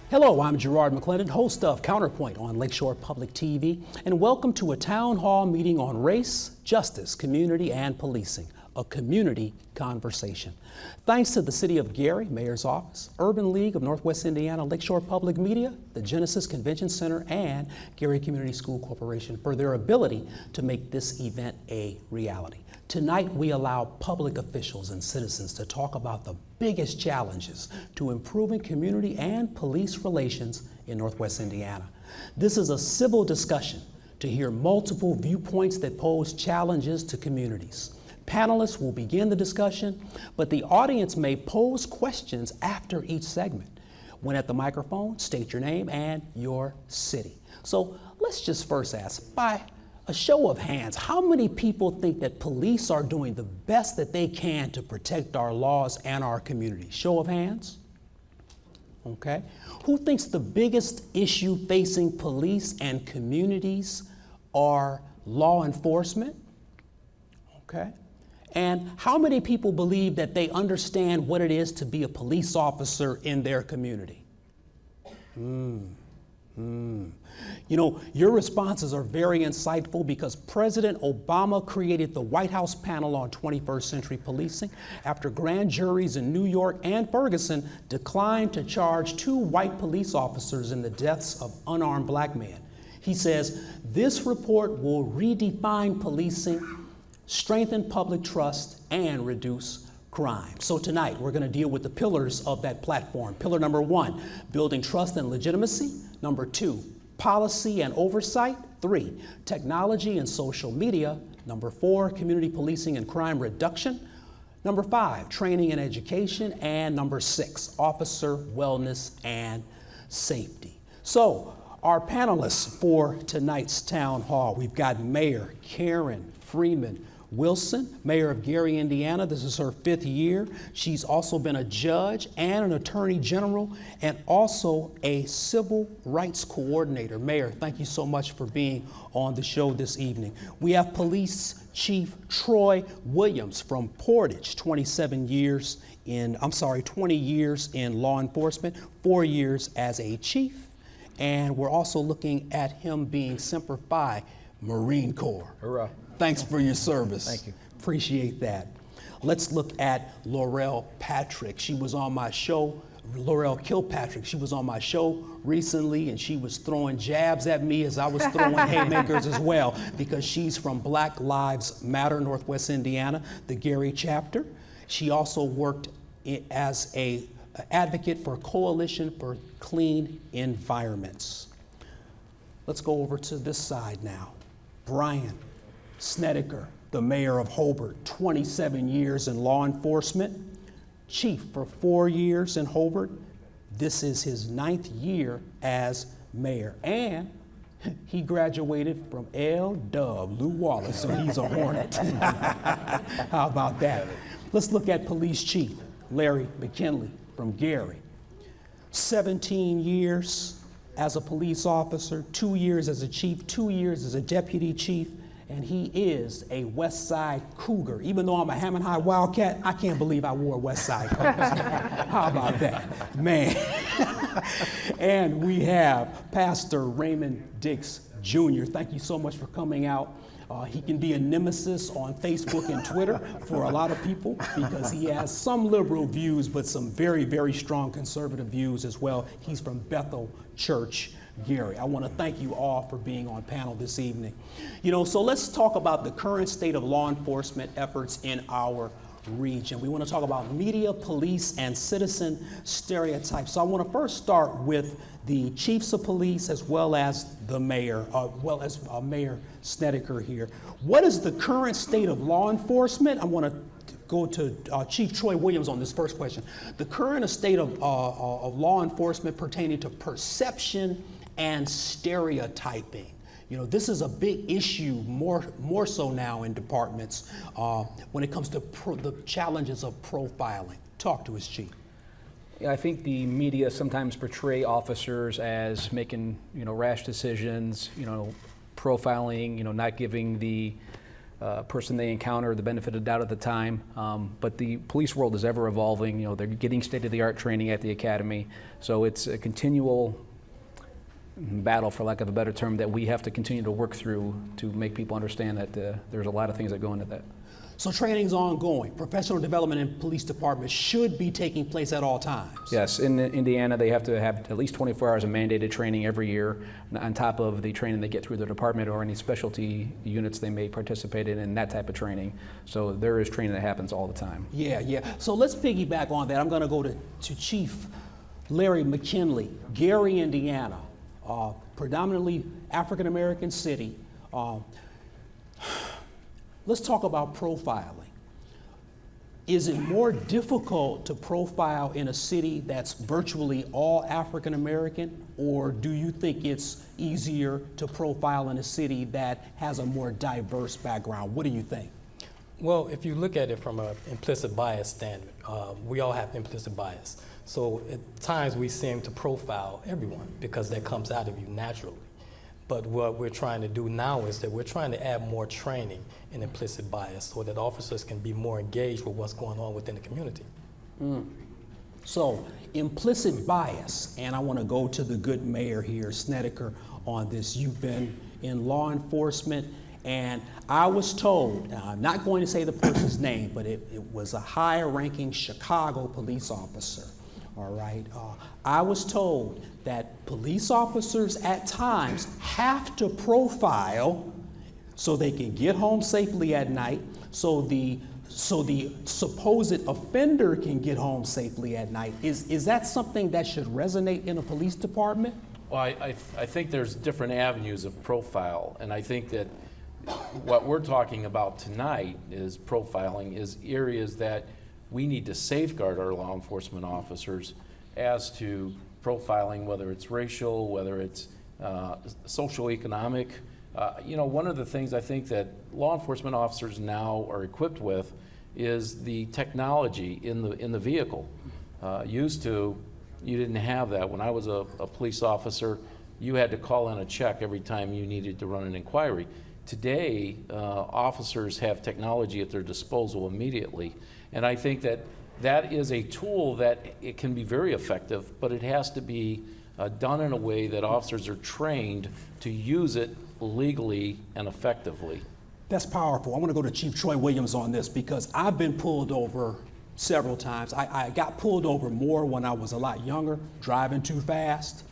Hello, I'm Gerard McClendon, host of Counterpoint on Lakeshore Public TV, and welcome to a town hall meeting on race, justice, community, and policing, a community conversation. Thanks to the City of Gary, Mayor's Office, Urban League of Northwest Indiana, Lakeshore Public Media, the Genesis Convention Center, and Gary Community School Corporation for their ability to make this event a reality. Tonight, we allow public officials and citizens to talk about the biggest challenges to improving community and police relations in Northwest Indiana. This is a civil discussion to hear multiple viewpoints that pose challenges to communities. Panelists will begin the discussion, but the audience may pose questions after each segment. When at the microphone, state your name and your city. So let's just first ask, by a show of hands, how many people think that police are doing the best that they can to protect our laws and our communities? Show of hands. Okay. Who thinks the biggest issue facing police and communities are law enforcement? Okay. And how many people believe that they understand what it is to be a police officer in their community? You know, your responses are very insightful because President Obama created the White House panel on 21st century policing after grand juries in New York and Ferguson declined to charge 2 white police officers in the deaths of unarmed black men. He says, this report will redefine policing, strengthen public trust, and reduce crime. So tonight, we're going to deal with the pillars of that platform. Pillar number 1, building trust and legitimacy. Number 2, policy and oversight. 3, technology and social media. Number 4, community policing and crime reduction. Number 5, training and education. And number 6, officer wellness and safety. So our panelists for tonight's town hall, we've got Mayor Karen Freeman Wilson, Mayor of Gary, Indiana. This is her 5th year. She's also been a judge and an attorney general and also a civil rights coordinator. Mayor, thank you so much for being on the show this evening. We have Police Chief Troy Williams from Portage, 20 years in law enforcement, 4 years as a chief. And we're also looking at him being Semper Fi Marine Corps. Hurrah. Thanks for your service. Thank you. Appreciate that. Let's look at Laurel Patrick. She was on my show, Laurel Kilpatrick. She was on my show recently and she was throwing jabs at me as I was throwing haymakers as well, because she's from Black Lives Matter Northwest Indiana, the Gary chapter. She also worked as an advocate for Coalition for Clean Environments. Let's go over to this side now. Brian Snedeker, the mayor of Hobart, 27 years in law enforcement, chief for 4 years in Hobart. This is his 9th year as mayor. And he graduated from L.W. Lew Wallace, so he's a Hornet. How about that? Let's look at Police Chief Larry McKinley from Gary. 17 years as a police officer, 2 years as a chief, 2 years as a deputy chief, and he is a West Side Cougar. Even though I'm a Hammond High Wildcat, I can't believe I wore West Side colors. How about that, man? And we have Pastor Raymond Dix Jr. Thank you so much for coming out. He can be a nemesis on Facebook and Twitter for a lot of people because he has some liberal views, but some very, very strong conservative views as well. He's from Bethel Church, Gary. I want to thank you all for being on panel this evening. You know, so let's talk about the current state of law enforcement efforts in our region. We want to talk about media, police, and citizen stereotypes. So I want to first start with the chiefs of police as well as the mayor, Mayor Snedeker here. What is the current state of law enforcement? I want to go to Chief Troy Williams on this first question. The current state of law enforcement pertaining to perception and stereotyping. You know, this is a big issue, more so now in departments when it comes to the challenges of profiling. Talk to us, Chief. Yeah, I think the media sometimes portray officers as making, rash decisions, profiling, not giving the person they encounter, the benefit of the doubt at the time. But the police world is ever evolving. You know, they're getting state-of-the-art training at the academy, so it's a continual battle, for lack of a better term, that we have to continue to work through to make people understand that there's a lot of things that go into that. So training's ongoing. Professional development in police departments should be taking place at all times. Yes, in Indiana, they have to have at least 24 hours of mandated training every year, on top of the training they get through the department or any specialty units they may participate in that type of training. So there is training that happens all the time. Yeah, yeah. So let's piggyback on that. I'm going to go to Chief Larry McKinley, Gary, Indiana, predominantly African-American city. Let's talk about profiling. Is it more difficult to profile in a city that's virtually all African American, or do you think it's easier to profile in a city that has a more diverse background? What do you think? Well, if you look at it from an implicit bias standard, we all have implicit bias. So at times we seem to profile everyone because that comes out of you naturally. But what we're trying to do now is that we're trying to add more training in implicit bias so that officers can be more engaged with what's going on within the community. So implicit bias, and I want to go to the good mayor here, Snedeker, on this. You've been in law enforcement, and I was told, now I'm not going to say the person's name, but it was a higher ranking Chicago police officer. All right. I was told that police officers at times have to profile so they can get home safely at night, so the supposed offender can get home safely at night. Is that something that should resonate in a police department? Well, I think there's different avenues of profile, and I think that what we're talking about tonight is profiling is areas that we need to safeguard our law enforcement officers as to profiling, whether it's racial, whether it's socioeconomic. One of the things I think that law enforcement officers now are equipped with is the technology in the vehicle. Used to, you didn't have that. When I was a police officer, you had to call in a check every time you needed to run an inquiry. Today, officers have technology at their disposal immediately. And I think that is a tool that it can be very effective, but it has to be done in a way that officers are trained to use it legally and effectively. That's powerful. I want to go to Chief Troy Williams on this because I've been pulled over several times. I got pulled over more when I was a lot younger, driving too fast,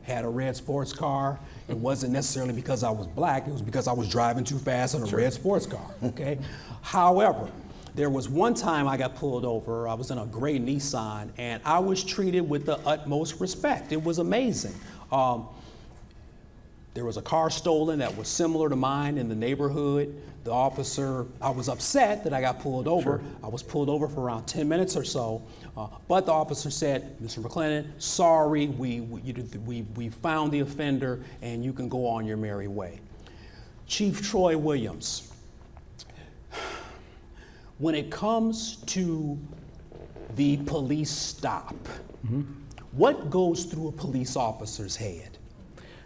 had a red sports car. It wasn't necessarily because I was black, it was because I was driving too fast in a red sports car, okay? However, there was one time I got pulled over. I was in a gray Nissan, and I was treated with the utmost respect. It was amazing. There was a car stolen that was similar to mine in the neighborhood. The officer, I was upset that I got pulled over. Sure. I was pulled over for around 10 minutes or so, but the officer said, Mr. McLennan, sorry, we found the offender, and you can go on your merry way. Chief Troy Williams, when it comes to the police stop, what goes through a police officer's head?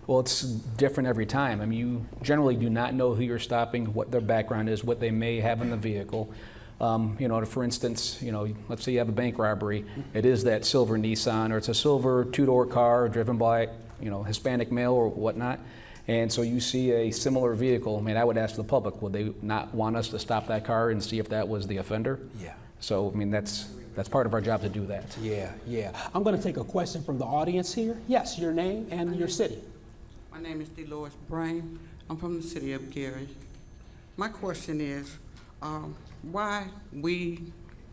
Well, it's different every time. I mean, you generally do not know who you're stopping, what their background is, what they may have in the vehicle. For instance, let's say you have a bank robbery. It is that silver Nissan, or it's a silver two-door car driven by, Hispanic male or whatnot. And so you see a similar vehicle. I mean, I would ask the public, would they not want us to stop that car and see if that was the offender? Yeah. So, I mean, that's part of our job to do that. Yeah. I'm going to take a question from the audience here. Yes, your name and your city. My name is Dolores Brain. I'm from the city of Gary. My question is, why we,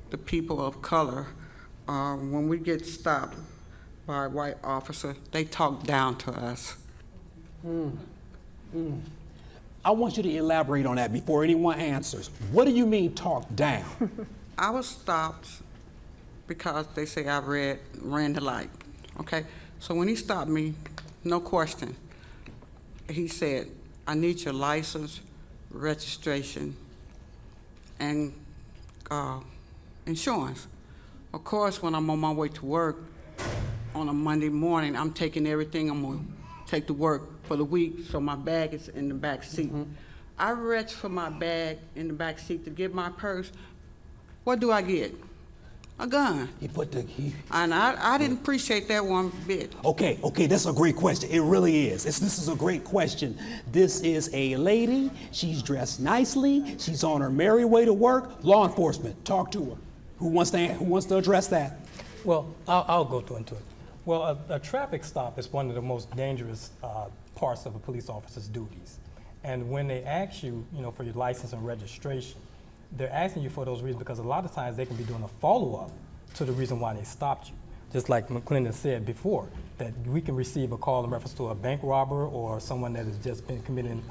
the people of color, when we get stopped by a white officer, they talk down to us? I want you to elaborate on that before anyone answers. What do you mean talk down? I was stopped because they say I ran the light, okay? So when he stopped me, no question, he said, I need your license, registration, and insurance. Of course, when I'm on my way to work on a Monday morning, I'm taking everything I'm gonna take to work for the week, so my bag is in the back seat. I reach for my bag in the back seat to get my purse. What do I get? A gun. And I didn't appreciate that one bit. Okay, that's a great question. It really is. This is a great question. This is a lady. She's dressed nicely. She's on her merry way to work. Law enforcement, talk to her. Who wants to address that? Well, I'll go into it. Well, a traffic stop is one of the most dangerous parts of a police officer's duties. And when they ask you, for your license and registration, they're asking you for those reasons because a lot of times they can be doing a follow-up to the reason why they stopped you. Just like McClendon said before, that we can receive a call in reference to a bank robber or someone that has just been committing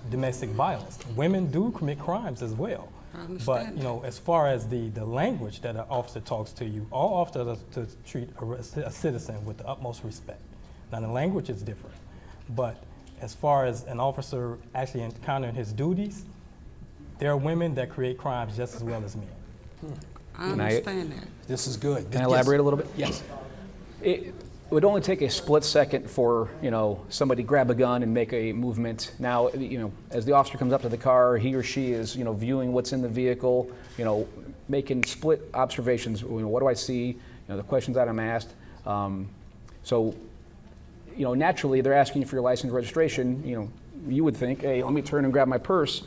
domestic violence. Women do commit crimes as well. I understand. But as far as the language that an officer talks to you, all officers are to treat a citizen with the utmost respect. Now the language is different, but as far as an officer actually encountering his duties, there are women that create crimes just as well as men. I understand that. This is good. Can I elaborate a little bit? Yes. It would only take a split second for, somebody grab a gun and make a movement. Now, as the officer comes up to the car, he or she is, viewing what's in the vehicle, making split observations. What do I see? The questions that I'm asked. Naturally, they're asking you for your license registration. You would think, hey, let me turn and grab my purse.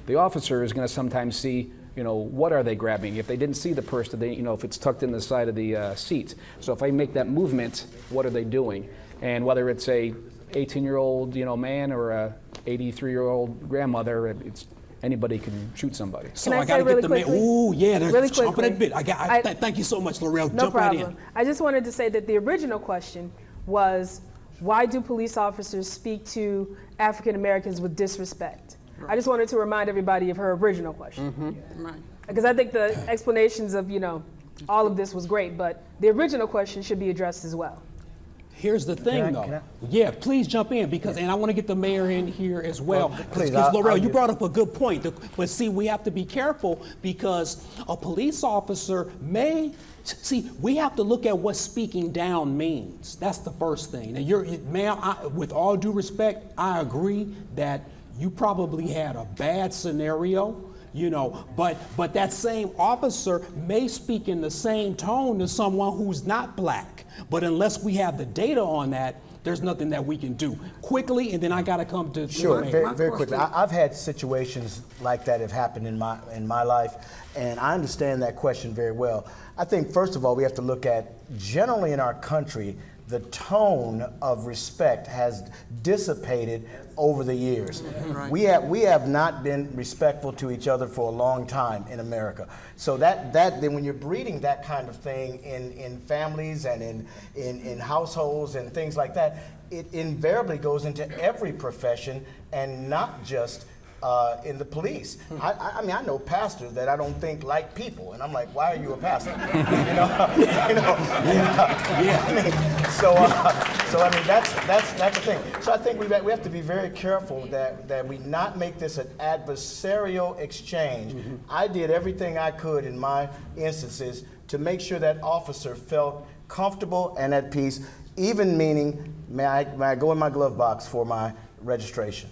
The officer is going to sometimes see, what are they grabbing? If they didn't see the purse, if it's tucked in the side of the seat. So if I make that movement, what are they doing? And whether it's a 18-year-old, man or a 83-year-old grandmother, anybody can shoot somebody. So Can I I got to say really get the man. quickly? Ooh, yeah, they're Really jumping that quickly. bit. Thank you so much, L'Oreal. No Jump right problem. in. I just wanted to say that the original question was, why do police officers speak to African Americans with disrespect? I just wanted to remind everybody of her original question. Right. Because I think the explanations of, all of this was great, but the original question should be addressed as well. Here's the thing, though. Yeah, please jump in and I want to get the mayor in here as well. please, Because L'Oreal, I'll you get- brought up a good point. But see, we have to be careful because a police officer we have to look at what speaking down means. That's the first thing. Now, ma'am, with all due respect, I agree that you probably had a bad scenario. But that same officer may speak in the same tone to someone who's not black. But unless we have the data on that, there's nothing that we can do. Quickly, and then I got to come to Sure, the mayor. very quickly. I've had situations like that have happened in my life, and I understand that question very well. I think first of all we have to look at generally in our country the tone of respect has dissipated over the years. Right. We have not been respectful to each other for a long time in America. So that then when you're breeding that kind of thing in families and in households and things like that, it invariably goes into every profession and not just in the police. I mean, I know pastors that I don't think like people, and I'm like, why are you a pastor? Yeah. I mean, so I mean, that's the thing. So I think we have to be very careful that we not make this an adversarial exchange. I did everything I could in my instances to make sure that officer felt comfortable and at peace, even meaning, may I go in my glove box for my registration?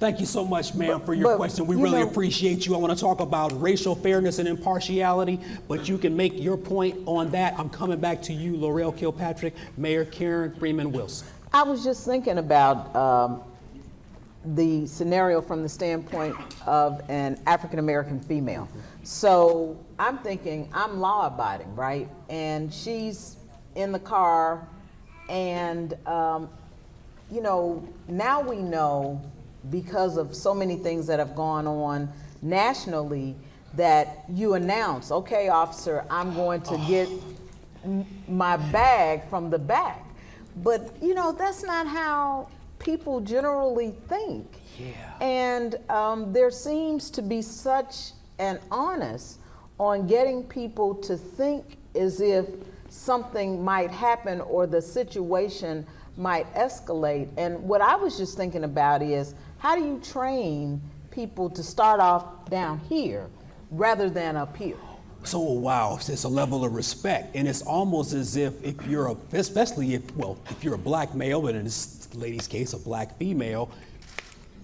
Thank you so much, ma'am, for your question. We really appreciate you. I want to talk about racial fairness and impartiality, but you can make your point on that. I'm coming back to you, L'Oreal Kilpatrick, Mayor Karen Freeman Wilson. I was just thinking about the scenario from the standpoint of an African American female. So I'm thinking I'm law abiding, right? And she's in the car, and now we know, because of so many things that have gone on nationally, that you announce, okay, officer, I'm going to get my bag from the back. But, that's not how people generally think. Yeah. And there seems to be such an onus on getting people to think as if something might happen or the situation might escalate. And what I was just thinking about is, how do you train people to start off down here rather than up here? So, wow, it's a level of respect. And it's almost as if you're especially if you're a black male, but in this lady's case, a black female,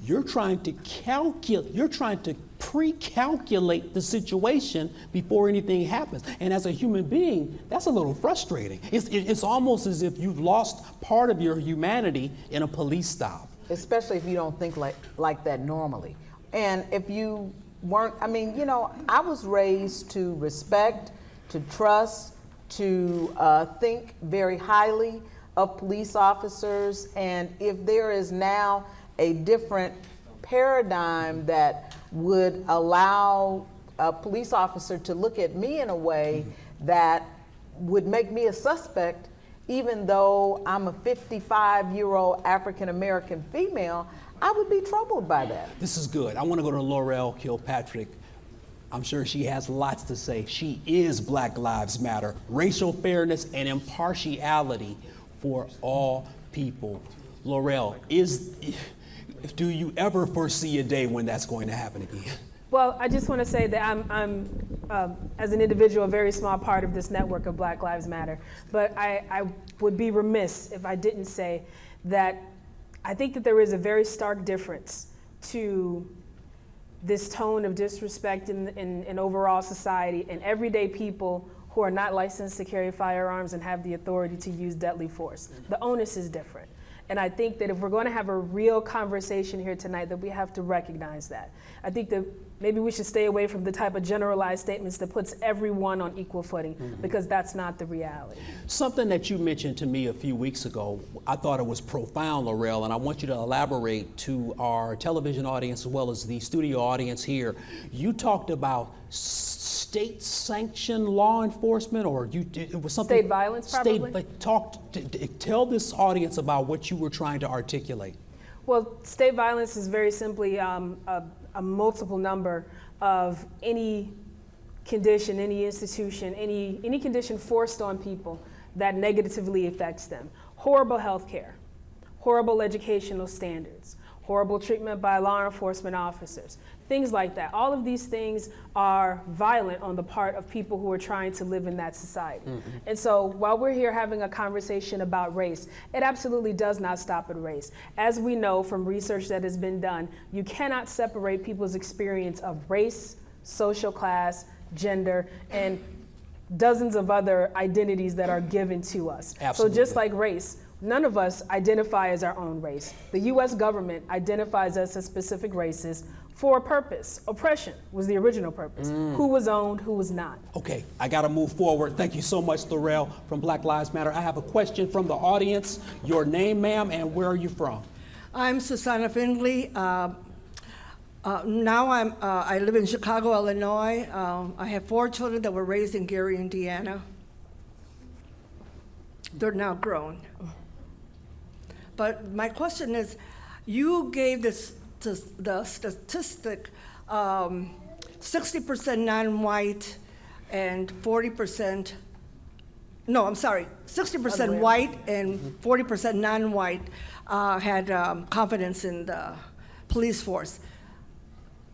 you're trying to pre-calculate the situation before anything happens. And as a human being, that's a little frustrating. It's almost as if you've lost part of your humanity in a police stop. Especially if you don't think like that normally. And if you weren't, I mean, you know, I was raised to respect, to trust, to think very highly of police officers. And if there is now a different paradigm that would allow a police officer to look at me in a way that would make me a suspect, even though I'm a 55-year-old African-American female, I would be troubled by that. This is good. I want to go to Laurel Kilpatrick. I'm sure she has lots to say. She is Black Lives Matter, racial fairness and impartiality for all people. Laurel, do you ever foresee a day when that's going to happen again? Well, I just want to say that I'm as an individual, a very small part of this network of Black Lives Matter. But I would be remiss if I didn't say that I think that there is a very stark difference to this tone of disrespect in overall society and everyday people who are not licensed to carry firearms and have the authority to use deadly force. The onus is different. And I think that if we're going to have a real conversation here tonight, that we have to recognize that. I think that maybe we should stay away from the type of generalized statements that puts everyone on equal footing, because that's not the reality. Something that you mentioned to me a few weeks ago, I thought it was profound, Laurel, and I want you to elaborate to our television audience as well as the studio audience here. You talked about state-sanctioned law enforcement, or it was something— State violence, probably? Tell this audience about what you were trying to articulate. Well, state violence is very simply a multiple number of any condition, any institution, any condition forced on people that negatively affects them. Horrible health care, horrible educational standards, horrible treatment by law enforcement officers, things like that. All of these things are violent on the part of people who are trying to live in that society. And so while we're here having a conversation about race, it absolutely does not stop at race. As we know from research that has been done, you cannot separate people's experience of race, social class, gender, and dozens of other identities that are given to us. Absolutely. So just like race, none of us identify as our own race. The US government identifies us as specific races for a purpose. Oppression was the original purpose. Who was owned, who was not. Okay, I gotta move forward. Thank you so much, Laurel from Black Lives Matter. I have a question from the audience. Your name, ma'am, and where are you from? I'm Susanna Findley. Now I live in Chicago, Illinois. I have 4 children that were raised in Gary, Indiana. They're now grown. But my question is, you gave the statistic 60% non-white and 40%, no, I'm sorry, 60% white and 40% non-white had confidence in the police force.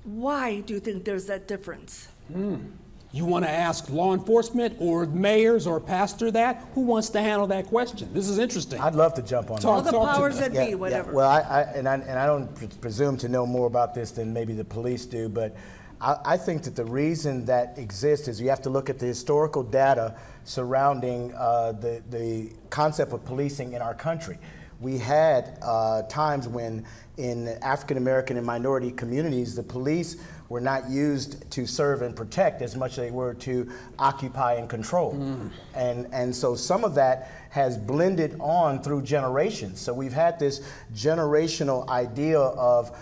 Why do you think there's that difference? You want to ask law enforcement or mayors or pastor that? Who wants to handle that question? This is interesting. I'd love to jump on that. All the powers that be, Yeah, whatever. well, I don't presume to know more about this than maybe the police do, but I think that the reason that exists is you have to look at the historical data surrounding the concept of policing in our country. We had times when in African American and minority communities, the police were not used to serve and protect as much as they were to occupy and control. And so some of that has blended on through generations. So we've had this generational idea of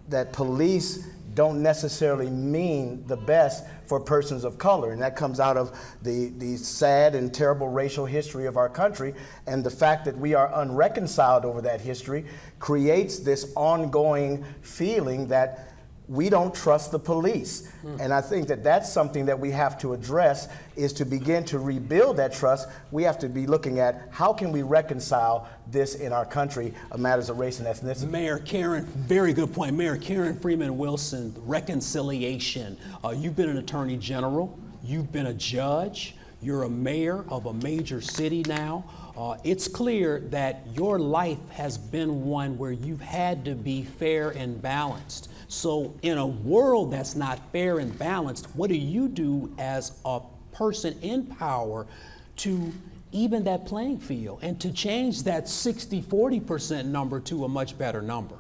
that police don't necessarily mean the best for persons of color. And that comes out of the sad and terrible racial history of our country. And the fact that we are unreconciled over that history creates this ongoing feeling that we don't trust the police. And I think that that's something that we have to address, is to begin to rebuild that trust. We have to be looking at how can we reconcile this in our country, matters of race and ethnicity. Mayor Karen, very good point. Mayor Karen Freeman Wilson, reconciliation. You've been an attorney general, you've been a judge, you're a mayor of a major city now. It's clear that your life has been one where you've had to be fair and balanced. So in a world that's not fair and balanced, what do you do as a person in power to even that playing field and to change that 60-40% number to a much better number?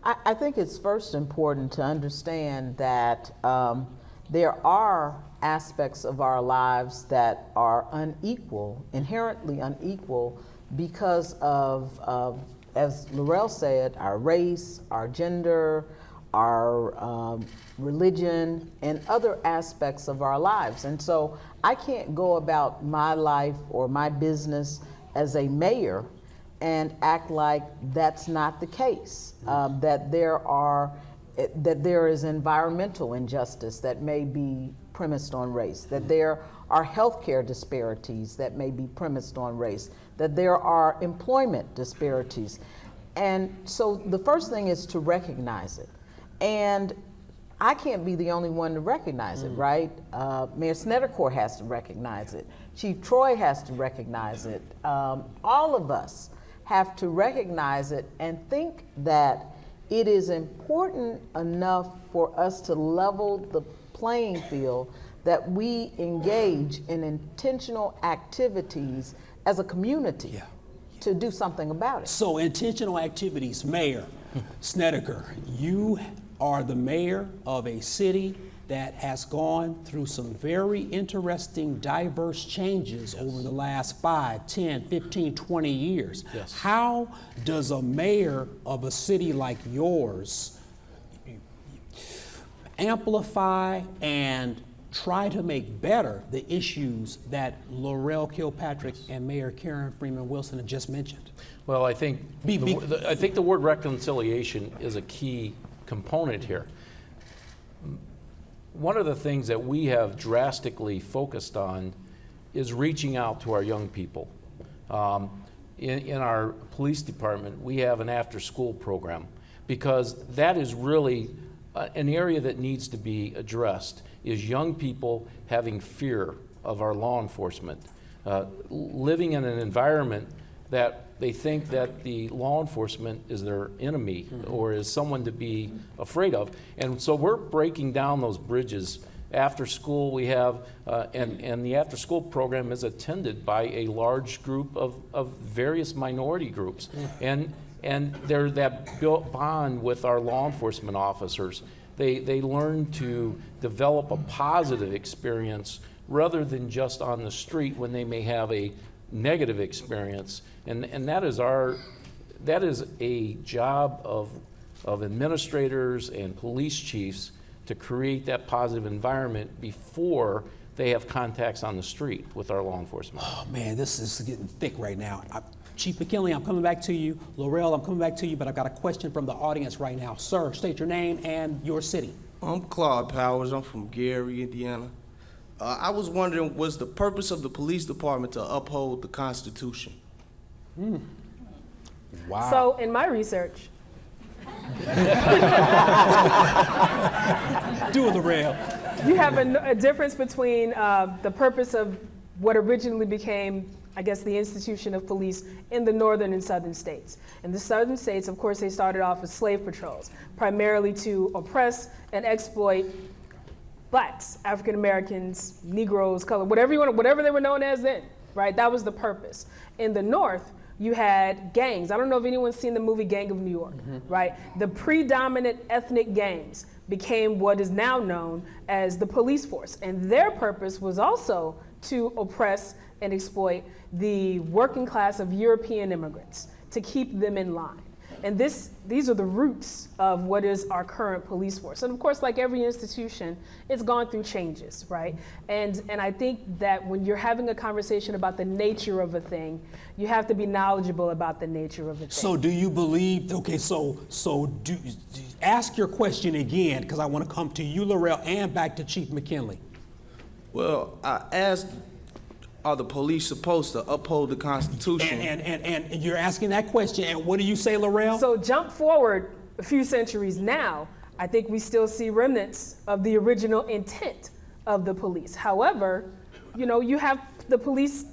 I think it's first important to understand that there are aspects of our lives that are unequal, inherently unequal, because of as Laurel said, our race, our gender, our religion, and other aspects of our lives. And so I can't go about my life or my business as a mayor and act like that's not the case, that there is environmental injustice that may be premised on race, that there are healthcare disparities that may be premised on race, that there are employment disparities. And so the first thing is to recognize it. And I can't be the only one to recognize it, right? Mayor Snedeker has to recognize it. Chief Troy has to recognize it. All of us have to recognize it and think that it is important enough for us to level the playing field that we engage in intentional activities as a community to do something about it. So intentional activities, Mayor Snedeker, you are the mayor of a city that has gone through some very interesting, diverse changes over the last 5, 10, 15, 20 years. Yes. How does a mayor of a city like yours amplify and try to make better the issues that Laurel Kilpatrick and Mayor Karen Freeman Wilson have just mentioned? Well, I think I think the word reconciliation is a key component here. One of the things that we have drastically focused on is reaching out to our young people. In our police department, we have an after-school program because that is really an area that needs to be addressed, is young people having fear of our law enforcement, living in an environment that they think that the law enforcement is their enemy or is someone to be afraid of. And so we're breaking down those bridges. After school we have, and the after school program is attended by a large group of various minority groups. And there's that built bond with our law enforcement officers. They learn to develop a positive experience rather than just on the street when they may have a negative experience. And that is a job of administrators and police chiefs to create that positive environment before they have contacts on the street with our law enforcement. Oh man, this is getting thick right now. Chief McKinley, I'm coming back to you. Laurel, I'm coming back to you, but I've got a question from the audience right now. Sir, state your name and your city. I'm Claude Powers. I'm from Gary, Indiana. I was wondering, was the purpose of the police department to uphold the Constitution? Wow. So in my research, Do it, Laurel. you have a difference between the purpose of what originally became, I guess, the institution of police in the northern and southern states. In the southern states, of course, they started off as slave patrols, primarily to oppress and exploit blacks, African Americans, Negroes, color, whatever they were known as then, right? That was the purpose. In the north, you had gangs. I don't know if anyone's seen the movie Gang of New York, right? The predominant ethnic gangs became what is now known as the police force. And their purpose was also to oppress and exploit the working class of European immigrants, to keep them in line. And these are the roots of what is our current police force. And of course, like every institution, it's gone through changes, right? And I think that when you're having a conversation about the nature of a thing, you have to be knowledgeable about the nature of a thing. So do you believe, okay, ask your question again, because I want to come to you, Laurel, and back to Chief McKinley. Well, I asked, are the police supposed to uphold the Constitution? And you're asking that question, and what do you say, Laurel? So jump forward a few centuries now, I think we still see remnants of the original intent of the police. However, you have the police,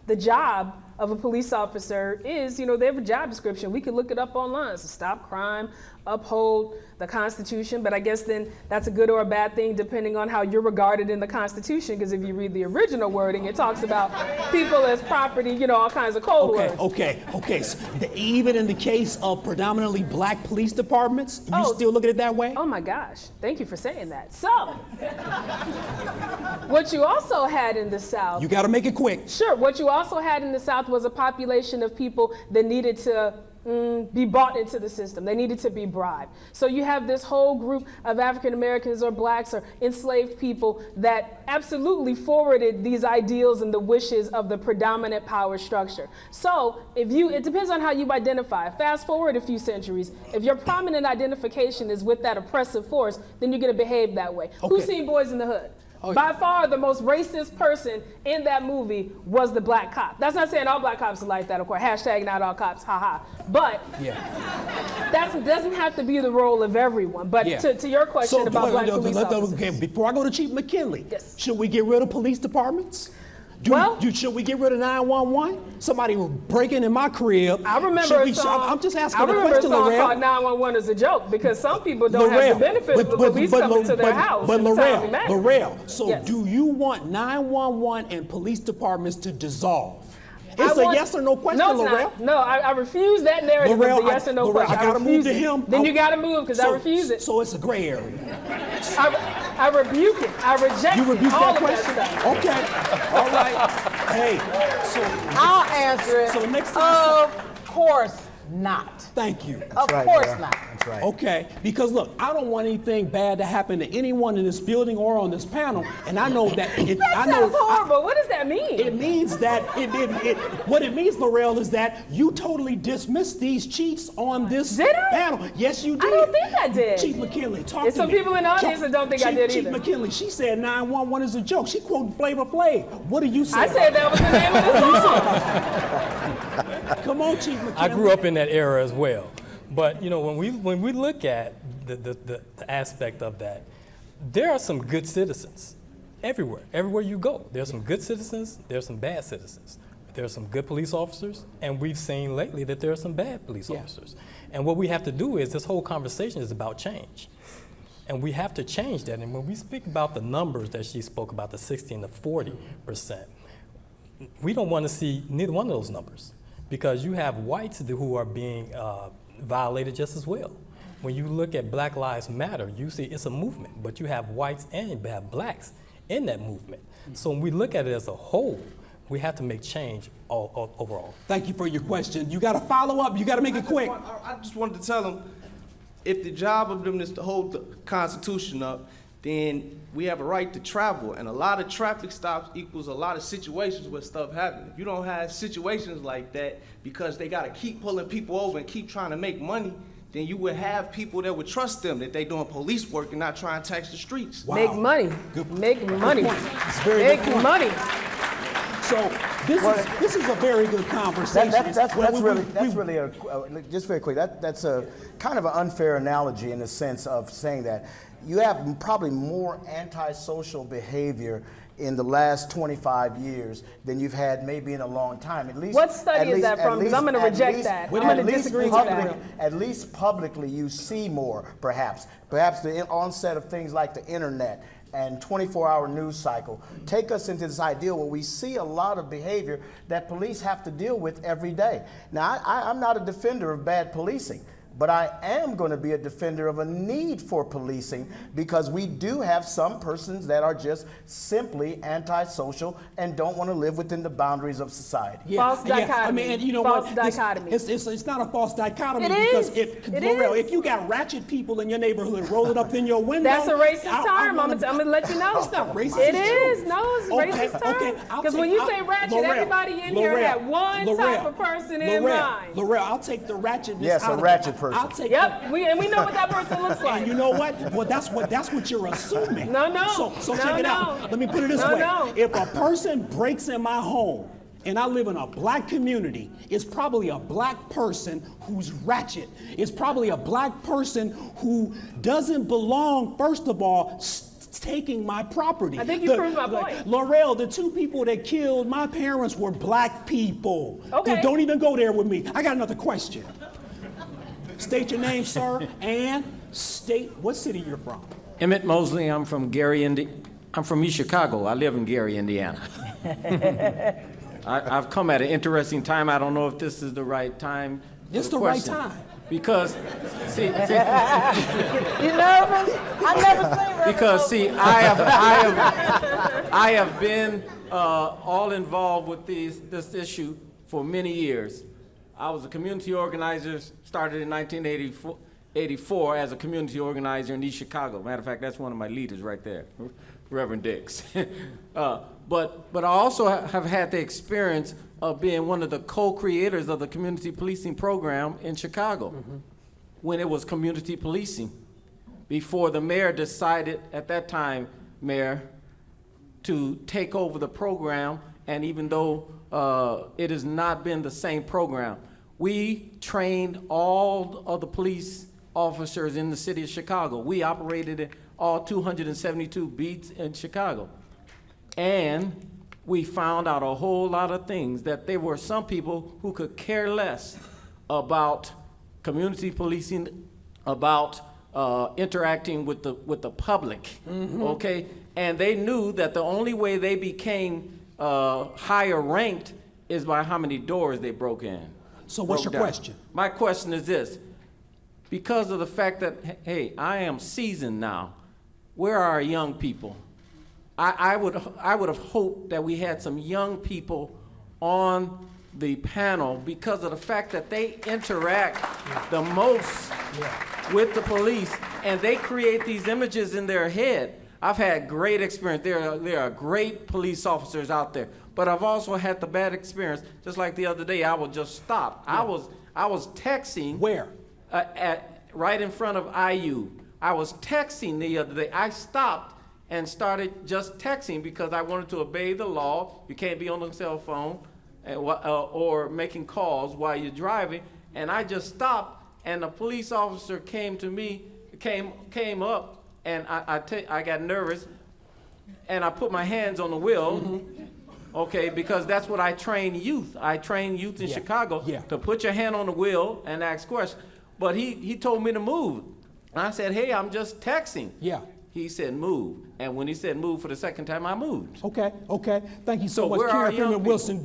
the job of a police officer is, they have a job description. We could look it up online. So stop crime, uphold the Constitution, but I guess then that's a good or a bad thing depending on how you're regarded in the Constitution, because if you read the original wording, it talks about people as property, all kinds of code words. Okay. So even in the case of predominantly black police departments, you still look at it that way? Oh my gosh, thank you for saying that. So, what you also had in the South. You got to make it quick. Sure, what you also had in the South was a population of people that needed to be bought into the system. They needed to be bribed. So you have this whole group of African Americans or blacks or enslaved people that absolutely forwarded these ideals and the wishes of the predominant power structure. So it depends on how you identify. Fast forward a few centuries, if your prominent identification is with that oppressive force, then you're going to behave that way. Who's seen Boys in the Hood? By far, the most racist person in that movie was the black cop. That's not saying all black cops are like that, of course. Hashtag not all cops, haha. But that doesn't have to be the role of everyone. But to your question about black police officers. Okay, before I go to Chief McKinley, Yes. should we get rid of police departments? Should we get rid of 911? Somebody breaking in my crib. I remember a song. I'm just asking I a remember question, a song Lorel. called 911 as a joke because some people don't have the benefit of the police coming to their house. But in a timely manner. Lorel, so Yes. do you want 911 and police departments to dissolve? It's a yes or no question, No, it's Lorel. not. No, I refuse that narrative Lorel, of the yes or no Lorel, question. I gotta move refuse to it. him. Then you gotta move because I refuse it. So it's a gray area. I rebuke it. I reject You rebuke all that of question? that stuff. Okay. All right. Hey, so I'll answer it. So next time- Of course not. thank you. Of right, course Dara. not. That's right. Okay, because look, I don't want anything bad to happen to anyone in this building or on this panel, and I know that. That sounds horrible. What does that mean? It means that what it means, Lorel, is that you totally dismissed these chiefs on this Did I? panel. Yes, you did. I don't think I did. Chief McKinley, talk There's to me. some people in the audience that don't think I did Chief either. McKinley, she said 911 is a joke. She quoted Flavor Flav. What do you say? I said that was the name of the song. Come on, Chief McKinley. I grew up in that era as well. But when we look at the aspect of that, there are some good citizens everywhere. Everywhere you go, there's some good citizens, there's some bad citizens. There's some good police officers, and we've seen lately that there are some bad police officers. And what we have to do is this whole conversation is about change. And we have to change that. And when we speak about the numbers that she spoke about, the 60 and the 40%, we don't want to see neither one of those numbers because you have whites who are being violated just as well. When you look at Black Lives Matter, you see it's a movement, but you have whites and you have blacks in that movement. So when we look at it as a whole, we have to make change overall. Thank you for your question. You got to follow up. You got to make it quick. I just wanted to tell them, if the job of them is to hold the Constitution up, then we have a right to travel. And a lot of traffic stops equals a lot of situations where stuff happens. If you don't have situations like that because they got to keep pulling people over and keep trying to make money, then you would have people that would trust them that they doing police work and not trying to tax the streets. Wow. Make money. Make money. Good point. It's a very good Make point. money. So this is a very good conversation. That's really a just very quick. That's a kind of an unfair analogy in the sense of saying that you have probably more antisocial behavior in the last 25 years than you've had maybe in a long time. At least. What study is that from? Because I'm going to reject that. I'm going to disagree with that. At least publicly, you see more, perhaps. Perhaps the onset of things like the internet and 24-hour news cycle take us into this ideal where we see a lot of behavior that police have to deal with every day. Now, I'm not a defender of bad policing, but I am going to be a defender of a need for policing because we do have some persons that are just simply antisocial and don't want to live within the boundaries of society. False dichotomy. I mean, and you know False what? dichotomy. It's not a false dichotomy It because is. Lorel, is. if you got ratchet people in your neighborhood rolling up in your window, That's a racist term. I'm going to let you know. It's not racist. It is. No, it's a Okay, racist term. okay, Because when you say ratchet, Lorel, everybody in here had one Lorel, type of person in mind. Lorel, I'll take the ratchetness Yes, out a of ratchet it. person. I'll take Yep. We know what that person looks like. And you know what? Well, that's what you're assuming. No. So No, check it no. out. Let me put it this No, way. no. If a person breaks in my home and I live in a black community, it's probably a black person who's ratchet. It's probably a black person who doesn't belong, first of all, taking my property. I think you proved my point. Laurel, the two people that killed my parents were black people. Okay. Don't even go there with me. I got another question. State your name, sir, and state what city you're from. Emmett Mosley, I'm from I'm from East Chicago. I live in Gary, Indiana. I've come at an interesting time. I don't know if this is the right time. It's the right time. Because, see, You nervous? I never seen Reverend because Mosley. see, I have been all involved with this issue for many years. I was a community organizer, started in 1984 as a community organizer in East Chicago. Matter of fact, that's one of my leaders right there, Reverend Dix. But I also have had the experience of being one of the co-creators of the community policing program in Chicago, when it was community policing, before the mayor decided at that time, Mayor, to take over the program. And even though it has not been the same program, we trained all of the police officers in the city of Chicago. We operated in all 272 beats in Chicago. And we found out a whole lot of things, that there were some people who could care less about community policing, about interacting with the public, okay? And they knew that the only way they became higher ranked is by how many doors they broke in. So what's your question? My question is this: because of the fact that, hey, I am seasoned now, where are our young people? I would have hoped that we had some young people on the panel, because of the fact that they interact the most with the police, and they create these images in their head. I've had great experience. There are great police officers out there, but I've also had the bad experience. Just like the other day, I was just stopped. I was texting. Where? Right in front of IU. I was texting the other day. I stopped and started just texting because I wanted to obey the law. You can't be on the cell phone or making calls while you're driving. And I just stopped, and a police officer came to me, came up, and I got nervous, and I put my hands on the wheel, okay, because that's what I train youth. I train youth in Chicago to put your hand on the wheel and ask questions. But he told me to move. And I said, hey, I'm just texting. Yeah. He said, move. And when he said move for the second time, I moved. Okay. Thank you so much, where are Karen young Freeman Wilson.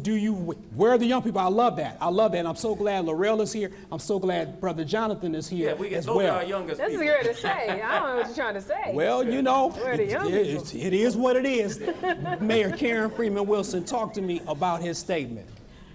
Where are the young people? I love that. And I'm so glad Laurel is here. I'm so glad Brother Jonathan is here as those well. are our youngest This is people. good to say. I don't know what you're trying to say. Well, you know, Where are the young people? it is what it is. Mayor Karen Freeman Wilson, talk to me about his statement.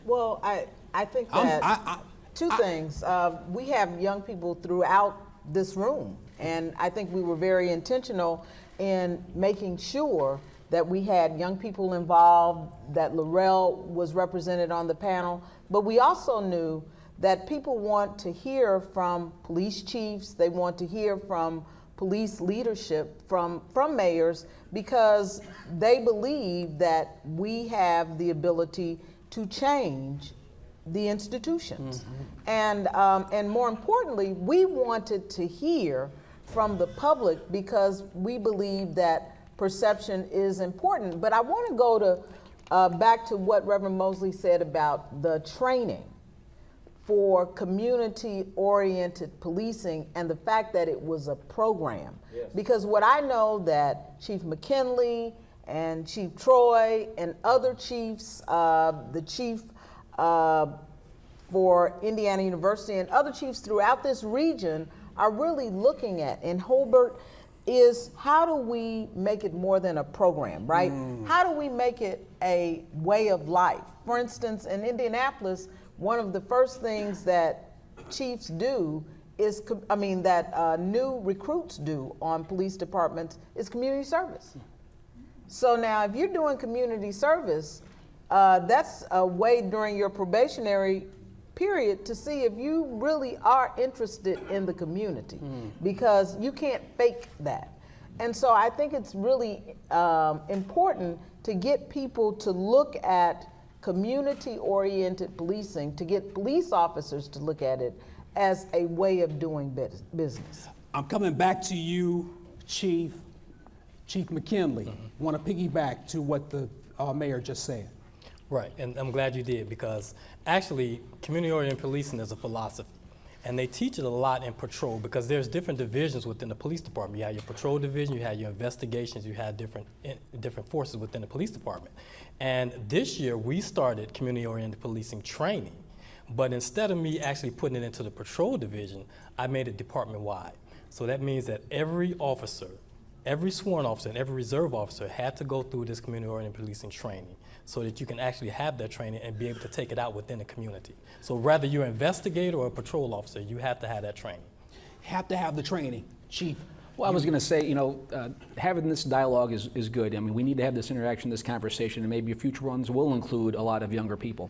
Well, I think that two things. We have young people throughout this room, and I think we were very intentional in making sure that we had young people involved, that Laurel was represented on the panel, but we also knew that people want to hear from police chiefs, they want to hear from police leadership, from mayors, because they believe that we have the ability to change the institutions. And more importantly, we wanted to hear from the public because we believe that perception is important. But I want to go to back to what Reverend Mosley said about the training for community-oriented policing and the fact that it was a program. Yes. Because what I know that Chief McKinley and Chief Troy and other chiefs, the chief for Indiana University and other chiefs throughout this region are really looking at in Hobart is how do we make it more than a program, right? How do we make it a way of life? For instance, in Indianapolis, one of the first things that chiefs do is, that new recruits do on police departments is community service. So now if you're doing community service, that's a way during your probationary period to see if you really are interested in the community, because you can't fake that. And so I think it's really important to get people to look at community-oriented policing, to get police officers to look at it as a way of doing business. I'm coming back to you, Chief Chief McKinley, want to piggyback to what the mayor just said. Right, and I'm glad you did, because actually, community-oriented policing is a philosophy. And they teach it a lot in patrol, because there's different divisions within the police department. You have your patrol division, you have your investigations, you have different forces within the police department. And this year, we started community-oriented policing training. But instead of me actually putting it into the patrol division, I made it department-wide. So that means that every officer, every sworn officer, and every reserve officer had to go through this community-oriented policing training, so that you can actually have that training and be able to take it out within the community. So whether you're an investigator or a patrol officer, you have to have that training. Have to have the training, Chief. Well, I was going to say, having this dialogue is good. I mean, we need to have this interaction, this conversation, and maybe future ones will include a lot of younger people.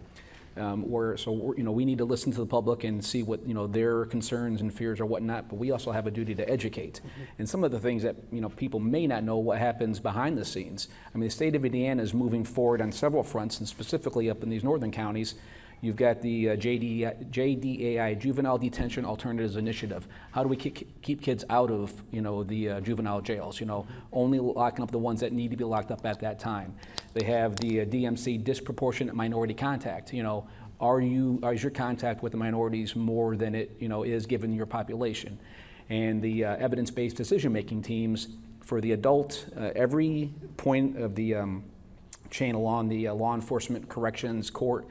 We need to listen to the public and see what their concerns and fears or whatnot. But we also have a duty to educate. And some of the things that people may not know what happens behind the scenes. I mean, the state of Indiana is moving forward on several fronts, and specifically up in these northern counties. You've got the JDAI, Juvenile Detention Alternatives Initiative. How do we keep kids out of the juvenile jails? Only locking up the ones that need to be locked up at that time. They have the DMC, Disproportionate Minority Contact. Is your contact with the minorities more than it is given your population? And the evidence-based decision-making teams for the adult, every point of the chain along the law enforcement, corrections, court.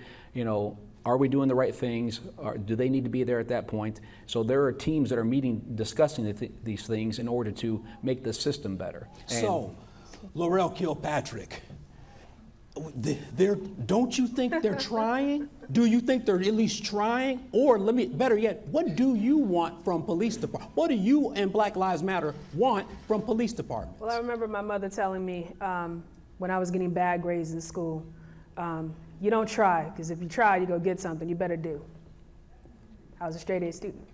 Are we doing the right things? Do they need to be there at that point? So there are teams that are meeting, discussing these things in order to make the system better. So, Laurel Kilpatrick, don't you think they're trying? Do you think they're at least trying? Or better yet, what do you want from police department? What do you and Black Lives Matter want from police departments? Well, I remember my mother telling me when I was getting bad grades in school, you don't try, because if you try, you go get something. You better do. I was a straight A student.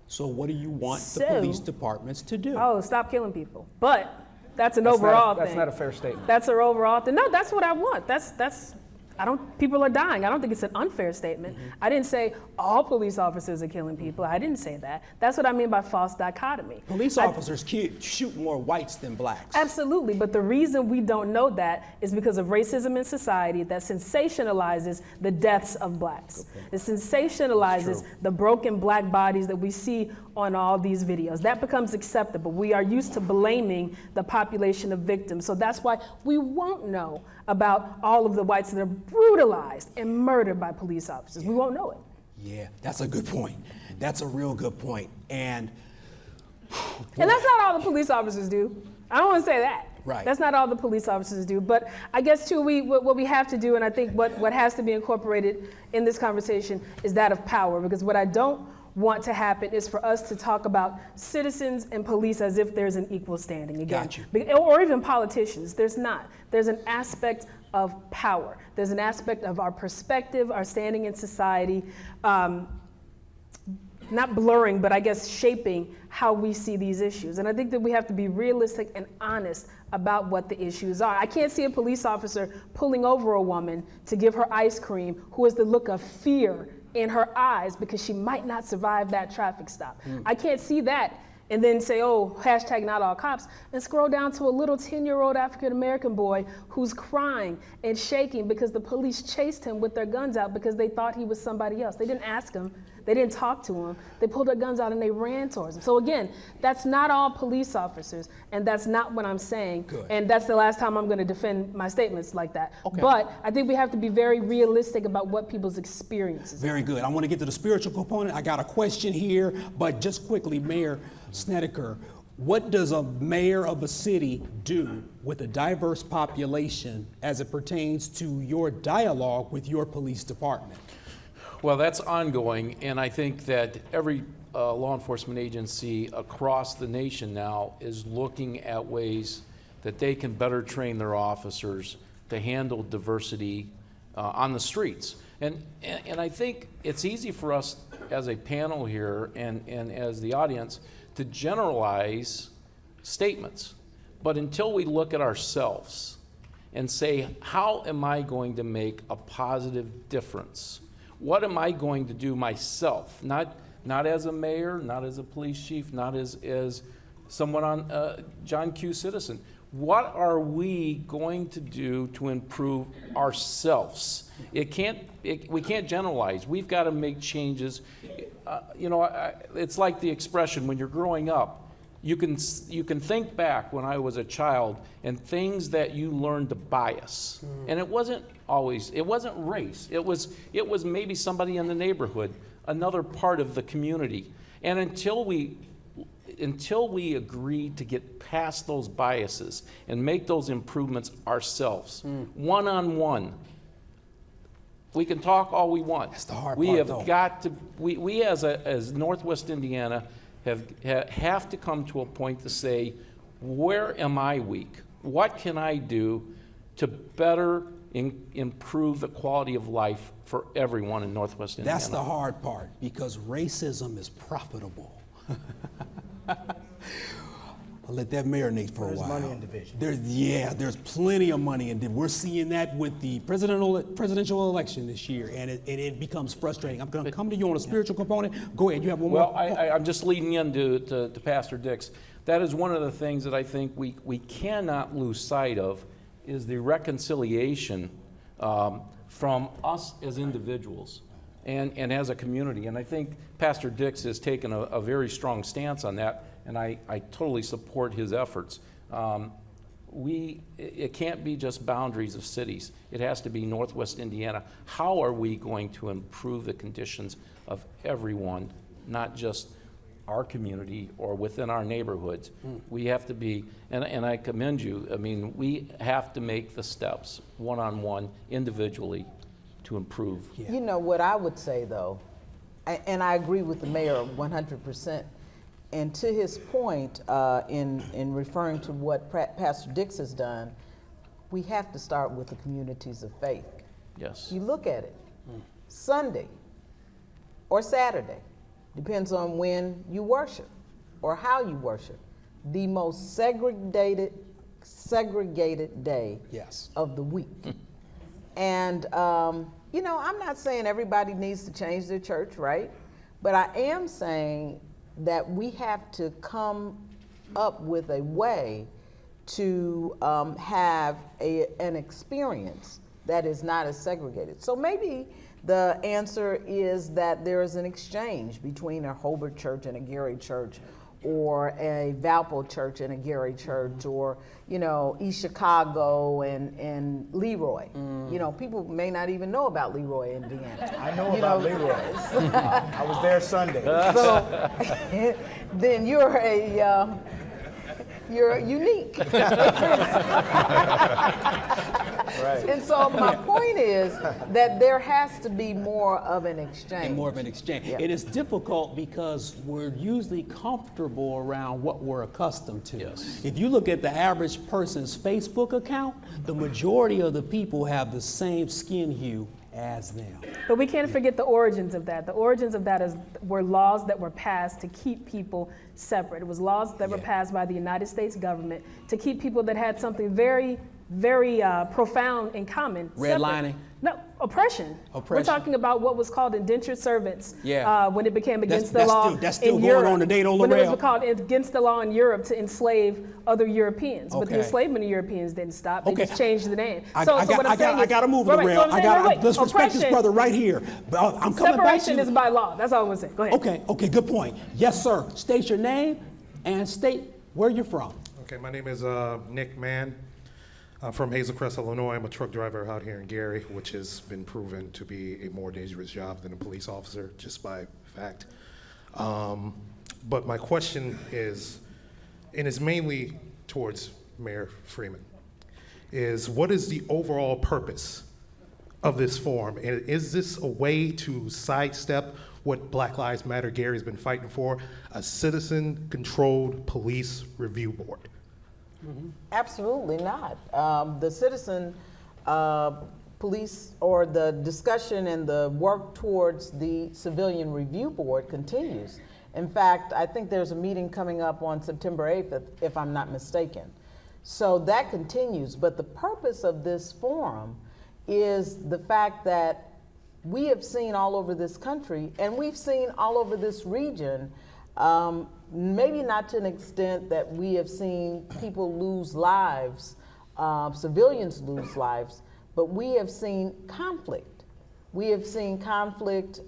So what do you want the police departments to do? Oh, stop killing people. But that's an overall thing. That's not a fair statement. That's an overall thing. No, that's what I want. People are dying. I don't think it's an unfair statement. I didn't say all police officers are killing people. I didn't say that. That's what I mean by false dichotomy. Police officers shoot more whites than blacks. Absolutely, but the reason we don't know that is because of racism in society that sensationalizes the deaths of blacks. It sensationalizes the broken black bodies that we see on all these videos. That becomes acceptable. We are used to blaming the population of victims. So that's why we won't know about all of the whites that are brutalized and murdered by police officers. We won't know it. Yeah, that's a good point. That's a real good point. And that's not all the police officers do. I don't want to say that. Right. That's not all the police officers do. But I guess, too, what we have to do, and I think what has to be incorporated in this conversation is that of power. Because what I don't want to happen is for us to talk about citizens and police as if there's an equal standing again. Got you. Or even politicians. There's not. There's an aspect of power. There's an aspect of our perspective, our standing in society, not blurring, but I guess shaping how we see these issues. And I think that we have to be realistic and honest about what the issues are. I can't see a police officer pulling over a woman to give her ice cream who has the look of fear in her eyes because she might not survive that traffic stop. I can't see that and then say, oh, hashtag not all cops, and scroll down to a little 10-year-old African-American boy who's crying and shaking because the police chased him with their guns out because they thought he was somebody else. They didn't ask him. They didn't talk to him. They pulled their guns out and they ran towards him. So again, that's not all police officers, and that's not what I'm saying. Good. And that's the last time I'm going to defend my statements like that. Okay. But I think we have to be very realistic about what people's experiences are. very good. I want to get to the spiritual component. I got a question here, but just quickly, Mayor Snedeker, what does a mayor of a city do with a diverse population as it pertains to your dialogue with your police department? Well, that's ongoing, and I think that every law enforcement agency across the nation now is looking at ways that they can better train their officers to handle diversity on the streets. And I think it's easy for us as a panel here and as the audience to generalize statements. But until we look at ourselves and say, how am I going to make a positive difference? What am I going to do myself? Not as a mayor, not as a police chief, not as someone on John Q. Citizen. what are we going to do to improve ourselves? We can't generalize. We've got to make changes. It's like the expression, when you're growing up, you can think back when I was a child and things that you learned to bias. And it wasn't race. It was maybe somebody in the neighborhood, another part of the community. And until we agree to get past those biases and make those improvements ourselves, one-on-one, we can talk all we want. That's the hard we part, have though. got to. We as Northwest Indiana have to come to a point to say, where am I weak? What can I do to better improve the quality of life for everyone in Northwest Indiana? That's the hard part, because racism is profitable. I'll let that marinate for a while. There's money in division. There's plenty of money in division. We're seeing that with the presidential election this year, and it becomes frustrating. I'm going to come to you on a spiritual component. Go ahead. You have one more. Well, I'm just leading into to Pastor Dix. That is one of the things that I think we cannot lose sight of, is the reconciliation from us as individuals and as a community. And I think Pastor Dix has taken a very strong stance on that, and I totally support his efforts. It can't be just boundaries of cities. It has to be Northwest Indiana. How are we going to improve the conditions of everyone, not just our community or within our neighborhoods? We have to be, and I commend you, I mean, we have to make the steps one-on-one, individually, to improve. You know what I would say, though, and I agree with the mayor 100%. And to his point, in referring to what Pastor Dix has done, we have to start with the communities of faith. Yes. You look at it, Sunday or Saturday, depends on when you worship or how you worship. The most segregated day Yes. of the week. And, I'm not saying everybody needs to change their church, right? But I am saying that we have to come up with a way to have an experience that is not as segregated. So maybe the answer is that there is an exchange between a Hobart church and a Gary church, or a Valpo church and a Gary church, or East Chicago and Leroy. People may not even know about Leroy, Indiana. I know about Leroy. I was there Sunday. So then you're unique. Right. And so my point is that there has to be more of an exchange. And more of an exchange. Yeah. It is difficult because we're usually comfortable around what we're accustomed to. Yes. If you look at the average person's Facebook account, the majority of the people have the same skin hue as them. But we can't forget the origins of that. The origins of that were laws that were passed to keep people separate. It was laws that were passed by the United States government to keep people that had something very, very profound in common. Redlining? No, oppression. We're talking about what was called indentured servants when it became against the law that's still in going Europe. on today, though, when it was Laurel. called against the law in Europe to enslave other Europeans. But the Okay. enslavement of Europeans didn't stop. They Okay. just changed the name. I what I'm saying is- got to move, Right, Laurel. so I'm saying, wait, Let's respect this oppression- brother right here. I'm coming back to Separation you. is by law. That's all I'm going to say. Go ahead. Okay, good point. Yes, sir. State your name and state where you're from. Okay, my name is Nick Mann. I'm from Hazel Crest, Illinois. I'm a truck driver out here in Gary, which has been proven to be a more dangerous job than a police officer, just by fact. But my question is, and it's mainly towards Mayor Freeman, is what is the overall purpose of this forum? And is this a way to sidestep what Black Lives Matter Gary's been fighting for, a citizen-controlled police review board? Absolutely not. The citizen police, or the discussion and the work towards the civilian review board continues. In fact, I think there's a meeting coming up on September 8th, if I'm not mistaken. So that continues, but the purpose of this forum is the fact that we have seen all over this country, and we've seen all over this region, maybe not to an extent that we have seen people lose lives, civilians lose lives, but we have seen conflict. We have seen conflict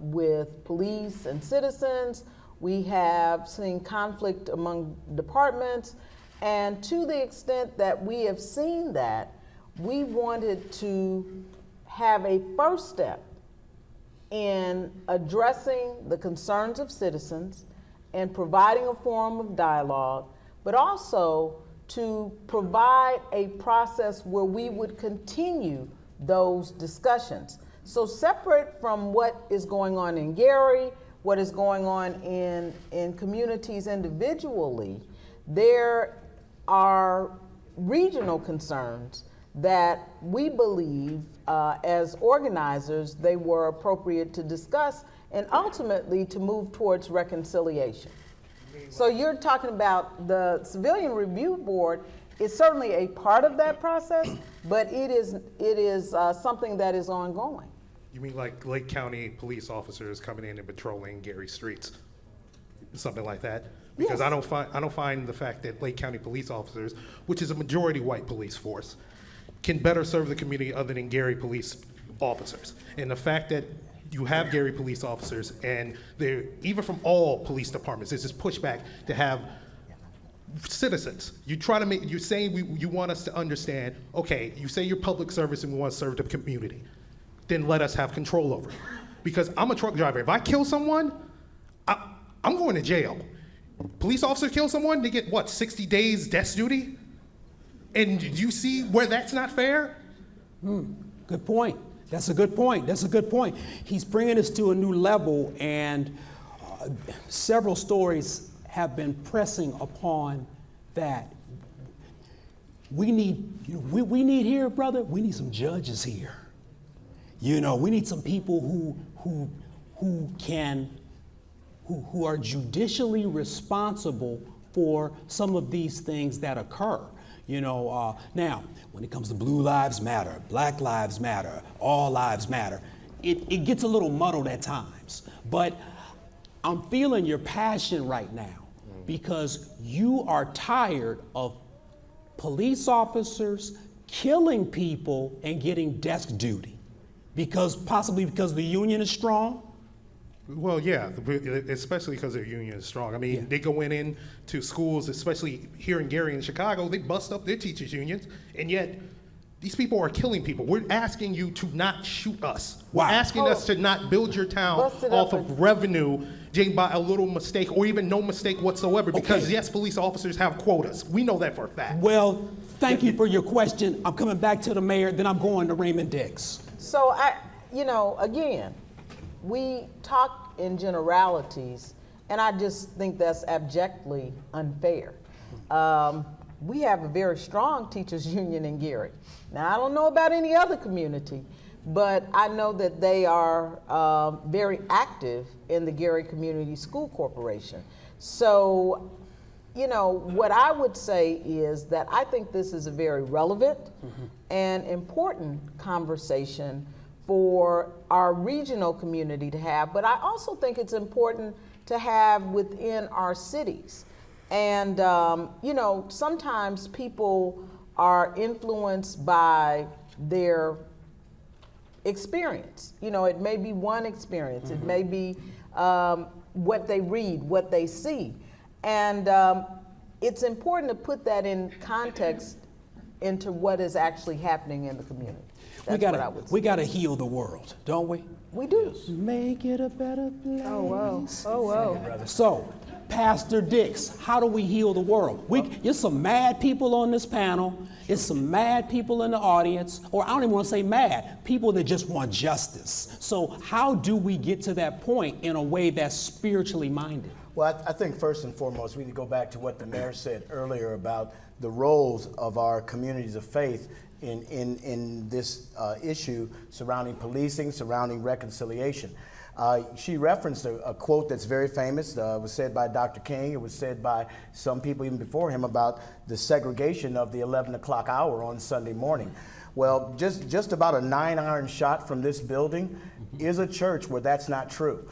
with police and citizens. We have seen conflict among departments. And to the extent that we have seen that, we wanted to have a first step in addressing the concerns of citizens and providing a forum of dialogue, but also to provide a process where we would continue those discussions. So separate from what is going on in Gary, what is going on in communities individually, there are regional concerns that we believe as organizers they were appropriate to discuss and ultimately to move towards reconciliation. So you're talking about the Civilian Review Board is certainly a part of that process, but it is something that is ongoing. You mean like Lake County police officers coming in and patrolling Gary streets, something like that? Because Yes. I don't find the fact that Lake County police officers, which is a majority white police force, can better serve the community other than Gary police officers. And the fact that you have Gary police officers and they're even from all police departments, there's this pushback to have citizens. You try to make, you're saying you want us to understand, okay, you say you're public service and we want to serve the community. Then let us have control over it. Because I'm a truck driver. If I kill someone, I'm going to jail. Police officer kill someone, they get what, 60 days death duty? And you see where that's not fair? Good point. That's a good point. That's a good point. He's bringing us to a new level, and several stories have been pressing upon that. We need here, brother, we need some judges here. You know, we need some people who are judicially responsible for some of these things that occur. You know, now, when it comes to Blue Lives Matter, Black Lives Matter, All Lives Matter, it gets a little muddled at times. But I'm feeling your passion right now because you are tired of police officers killing people and getting desk duty. Possibly because the union is strong? Well, yeah, especially because their union is strong. I mean, they go into schools, especially here in Gary and Chicago, they bust up their teachers' unions, and yet these people are killing people. We're asking you to not shoot us. Wow. We're asking us to not build your town Bust it off up of revenue by a little mistake or even no mistake whatsoever, because yes, police officers have quotas. We know that for a fact. Well, thank you for your question. I'm coming back to the mayor, then I'm going to Raymond Dix. So again, we talk in generalities, and I just think that's abjectly unfair. We have a very strong teachers union in Gary. Now, I don't know about any other community, but I know that they are very active in the Gary Community School Corporation. So, you know, what I would say is that I think this is a very relevant and important conversation for our regional community to have, but I also think it's important to have within our cities. And, you know, sometimes people are influenced by their experience. You know, it may be one experience, it may be what they read, what they see. And it's important to put that in context into what is actually happening in the community. That's what I would say. We gotta heal the world, don't we? We do. Make it a better place. Oh, whoa. Oh, whoa. So, Pastor Dix, how do we heal the world? There's some mad people on this panel. There's some mad people in the audience, or I don't even want to say mad, people that just want justice. So how do we get to that point in a way that's spiritually minded? Well, I think first and foremost, we need to go back to what the mayor said earlier about the roles of our communities of faith in this issue surrounding policing, surrounding reconciliation. She referenced a quote that's very famous. It was said by Dr. King. It was said by some people even before him about the segregation of the 11 o'clock hour on Sunday morning. Well, just about a 9-iron shot from this building is a church where that's not true.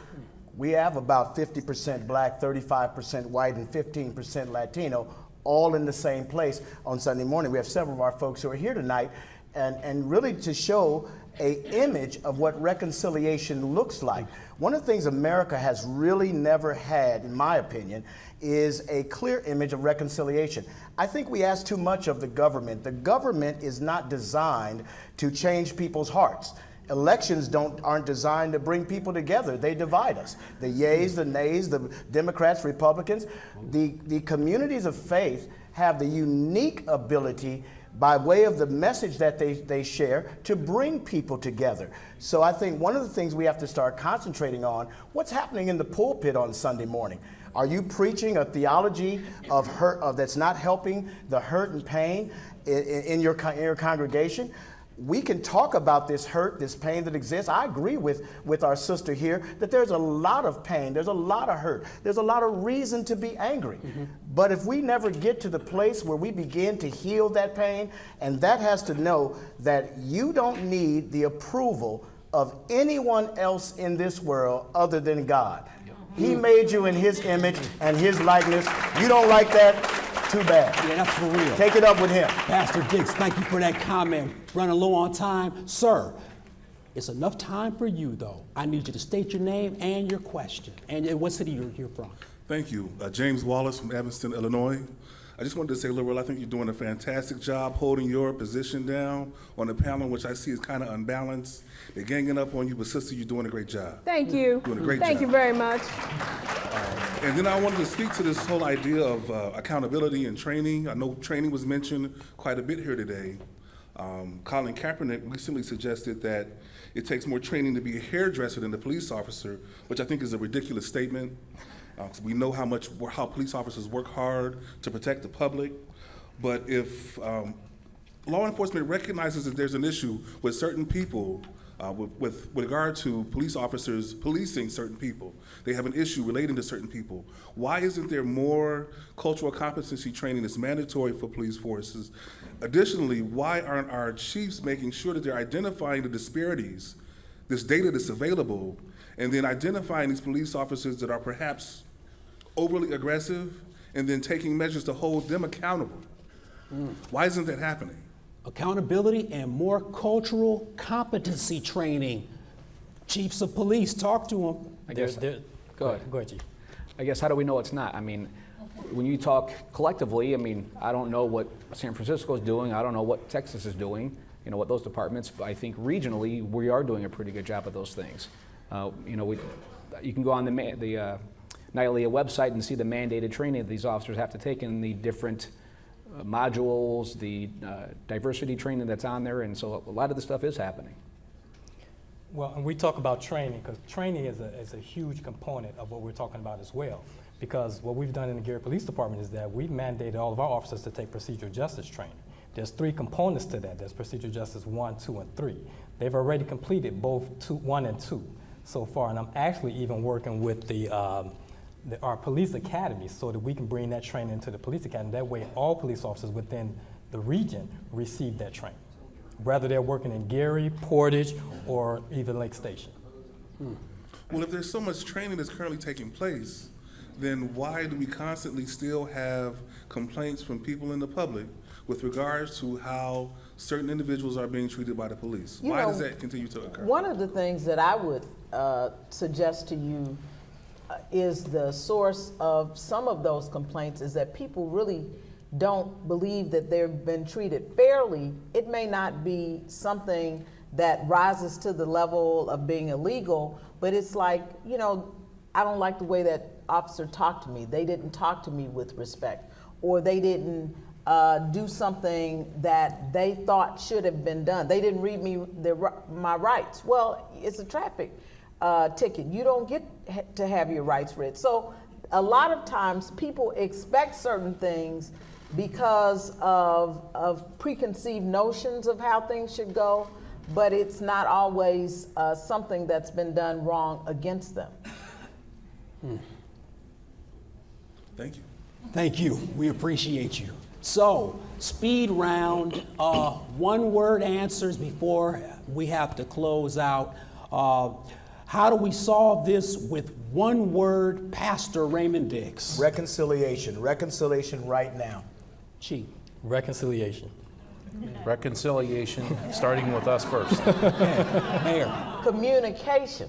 We have about 50% black, 35% white, and 15% Latino, all in the same place on Sunday morning. We have several of our folks who are here tonight, and really to show an image of what reconciliation looks like. One of the things America has really never had, in my opinion, is a clear image of reconciliation. I think we ask too much of the government. The government is not designed to change people's hearts. Elections aren't designed to bring people together. They divide us. The yays, the nays, the Democrats, Republicans. The communities of faith have the unique ability, by way of the message that they share, to bring people together. So I think one of the things we have to start concentrating on, what's happening in the pulpit on Sunday morning. Are you preaching a theology of hurt that's not helping the hurt and pain in your congregation? We can talk about this hurt, this pain that exists. I agree with our sister here that there's a lot of pain, there's a lot of hurt, there's a lot of reason to be angry. But if we never get to the place where we begin to heal that pain, and that has to know that you don't need the approval of anyone else in this world other than God. He made you in his image and his likeness. You don't like that? Too bad. Yeah, that's for real. Take it up with him. Pastor Dix, thank you for that comment. Running low on time. Sir, it's enough time for you, though. I need you to state your name and your question, and what city you're from. Thank you. James Wallace from Evanston, Illinois. I just wanted to say, Lorel, I think you're doing a fantastic job holding your position down on the panel, which I see is kind of unbalanced. They're ganging up on you, but sister, you're doing a great job. Thank you. Doing a great job. Thank you very much. And then I wanted to speak to this whole idea of accountability and training. I know training was mentioned quite a bit here today. Colin Kaepernick recently suggested that it takes more training to be a hairdresser than a police officer, which I think is a ridiculous statement. We know how police officers work hard to protect the public, but if law enforcement recognizes that there's an issue with certain people, with regard to police officers policing certain people, they have an issue relating to certain people, why isn't there more cultural competency training that's mandatory for police forces? Additionally, why aren't our chiefs making sure that they're identifying the disparities, this data that's available, and then identifying these police officers that are perhaps overly aggressive and then taking measures to hold them accountable? Why isn't that happening? Accountability and more cultural competency training. Chiefs of police, talk to them. Go ahead. Go ahead, Chief. I guess, how do we know it's not? I mean, when you talk collectively, I mean, I don't know what San Francisco is doing. I don't know what Texas is doing, what those departments, but I think regionally, we are doing a pretty good job of those things. You can go on the NILEA website and see the mandated training that these officers have to take in the different modules, the diversity training that's on there, and so a lot of the stuff is happening. Well, and we talk about training because training is a huge component of what we're talking about as well. Because what we've done in the Gary Police Department is that we've mandated all of our officers to take procedural justice training. There's 3 components to that. There's procedural justice 1, 2, and 3. They've already completed both 1 and 2 so far, and I'm actually even working with our police academy so that we can bring that training into the police academy. That way, all police officers within the region receive that training, whether they're working in Gary, Portage, or even Lake Station. Well, if there's so much training that's currently taking place, then why do we constantly still have complaints from people in the public with regards to how certain individuals are being treated by the police? Why does that continue to occur? One of the things that I would suggest to you is the source of some of those complaints is that people really don't believe that they've been treated fairly. It may not be something that rises to the level of being illegal, but it's like, I don't like the way that officer talked to me. They didn't talk to me with respect, or they didn't do something that they thought should have been done. They didn't read me my rights. Well, it's a traffic ticket. You don't get to have your rights read. So a lot of times people expect certain things because of preconceived notions of how things should go, but it's not always something that's been done wrong against them. Thank you. Thank you. We appreciate you. So, speed round, 1-word answers before we have to close out. How do we solve this with one word, Pastor Raymond Dix? Reconciliation. Reconciliation right now. Chief. Reconciliation. Reconciliation, starting with us first. Mayor. Communication.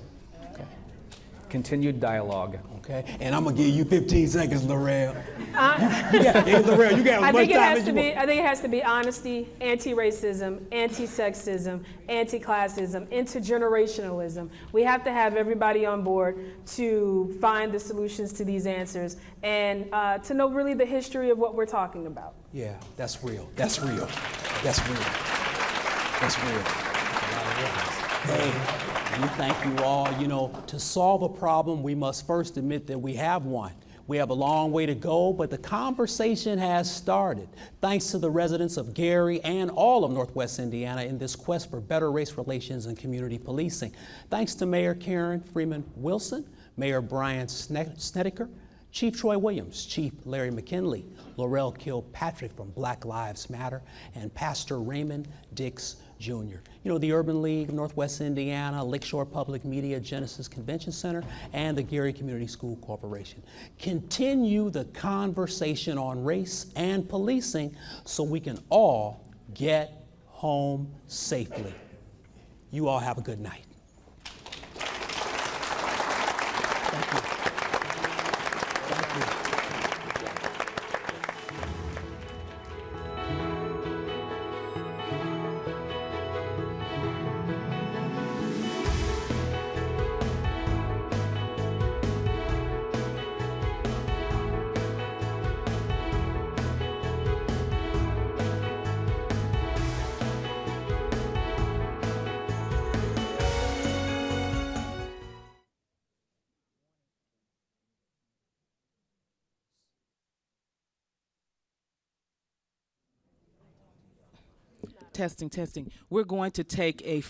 Continued dialogue. Okay, and I'm gonna give you 15 seconds, Laurel. Laurel, you got as much time as you want. I think it has to be honesty, anti-racism, anti-sexism, anti-classism, intergenerationalism. We have to have everybody on board to find the solutions to these answers and to know really the history of what we're talking about. Yeah, that's real. That's real. That's real. That's real. Hey, we thank you all. You know, to solve a problem, we must first admit that we have one. We have a long way to go, but the conversation has started. Thanks to the residents of Gary and all of Northwest Indiana in this quest for better race relations and community policing. Thanks to Mayor Karen Freeman Wilson, Mayor Brian Snedeker, Chief Troy Williams, Chief Larry McKinley, Laurel Kilpatrick from Black Lives Matter, and Pastor Raymond Dix Jr. You know, the Urban League, Northwest Indiana, Lakeshore Public Media, Genesis Convention Center, and the Gary Community School Corporation. Continue the conversation on race and policing so we can all get home safely. You all have a good night. Thank you. Thank you. Testing. We're going to take a